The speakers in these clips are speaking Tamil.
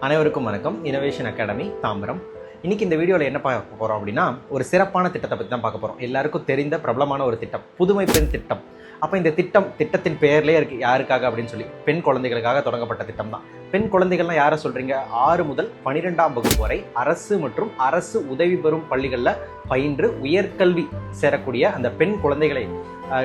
அனைவருக்கும் வணக்கம். Innovation academy Tambaram. இன்னைக்கு இந்த வீடியோவில் என்ன பார்க்க போகிறோம் அப்படின்னா, ஒரு சிறப்பான திட்டத்தை பற்றி தான் பார்க்க போகிறோம். எல்லாருக்கும் தெரிந்த பிரபலமான ஒரு திட்டம், புதுமை பெண் திட்டம். அப்போ இந்த திட்டத்தின் பெயர்லேயே இருக்குது யாருக்காக அப்படின்னு சொல்லி, பெண் குழந்தைகளுக்காக தொடங்கப்பட்ட திட்டம் தான். பெண் குழந்தைகள்லாம் யாரை சொல்கிறீங்க? 6 முதல் 12ஆம் வகுப்பு வரை அரசு மற்றும் அரசு உதவி பெறும் பள்ளிகளில் பயின்று உயர்கல்வி சேரக்கூடிய அந்த பெண் குழந்தைகளை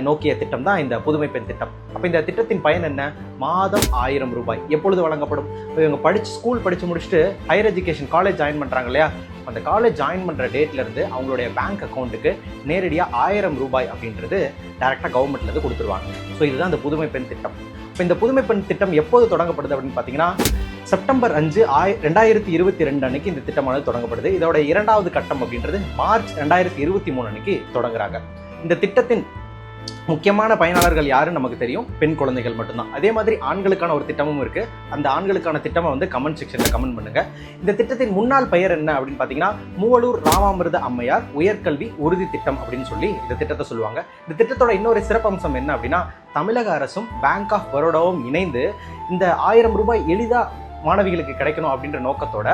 நோக்கிய திட்டம் தான் இந்த புதுமை பெண் திட்டம். அப்போ இந்த திட்டத்தின் பயன் என்ன? மாதம் 1000 ரூபாய் எப்பொழுது வழங்கப்படும்? இவங்க ஸ்கூல் படித்து முடிச்சுட்டு ஹையர் எஜுகேஷன் காலேஜ் ஜாயின் பண்ணுறாங்க இல்லையா, அந்த காலேஜ் ஜாயின் பண்ணுற டேட்லேருந்து அவங்களுடைய பேங்க் அக்கௌண்ட்டுக்கு நேரடியாக 1000 ரூபாய் அப்படின்றது டேரெக்டாக கவர்மெண்ட்லேருந்து கொடுத்துருவாங்க. ஸோ இதுதான் இந்த புதுமை பெண் திட்டம். இப்போ இந்த புதுமை பெண் திட்டம் எப்போது தொடங்கப்படுது அப்படின்னு பார்த்தீங்கன்னா, செப்டம்பர் 5, 2022 அன்னைக்கு இந்த திட்டமானது தொடங்கப்படுது. இதோட 2வது கட்டம் அப்படின்றது மார்ச் 2023 அன்னைக்கு தொடங்குறாங்க. இந்த திட்டத்தின் முக்கியமான பயனாளர்கள் யாருன்னு நமக்கு தெரியும், பெண் குழந்தைகள் மட்டும்தான். அதே மாதிரி ஆண்களுக்கான ஒரு திட்டமும் இருக்கு. அந்த ஆண்களுக்கான திட்டமை கமெண்ட் செக்ஷன்ல கமெண்ட் பண்ணுங்க. இந்த திட்டத்தின் முன்னாள் பெயர் என்ன அப்படின்னு பாத்தீங்கன்னா, மூவலூர் ராமாமிர்த அம்மையார் உயர்கல்வி உறுதி திட்டம் அப்படின்னு சொல்லி இந்த திட்டத்தை சொல்லுவாங்க. இந்த திட்டத்தோட இன்னொரு சிறப்பம்சம் என்ன அப்படின்னா, தமிழக அரசும் பேங்க் ஆஃப் பரோடாவும் இணைந்து இந்த 1000 ரூபாய் எளிதா மாணவிகளுக்கு கிடைக்கணும் அப்படின்ற நோக்கத்தோட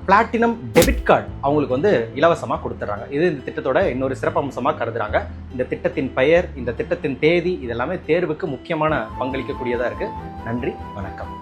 பிளாட்டினம் டெபிட் கார்டு அவங்களுக்கு இலவசமாக கொடுத்துட்றாங்க. இது இந்த திட்டத்தோட இன்னொரு சிறப்பம்சமாக கருதுறாங்க. இந்த திட்டத்தின் பெயர், இந்த திட்டத்தின் தேதி இதெல்லாமே தேர்வுக்கு முக்கியமான பங்களிக்கக்கூடியதாக இருக்குது. நன்றி, வணக்கம்.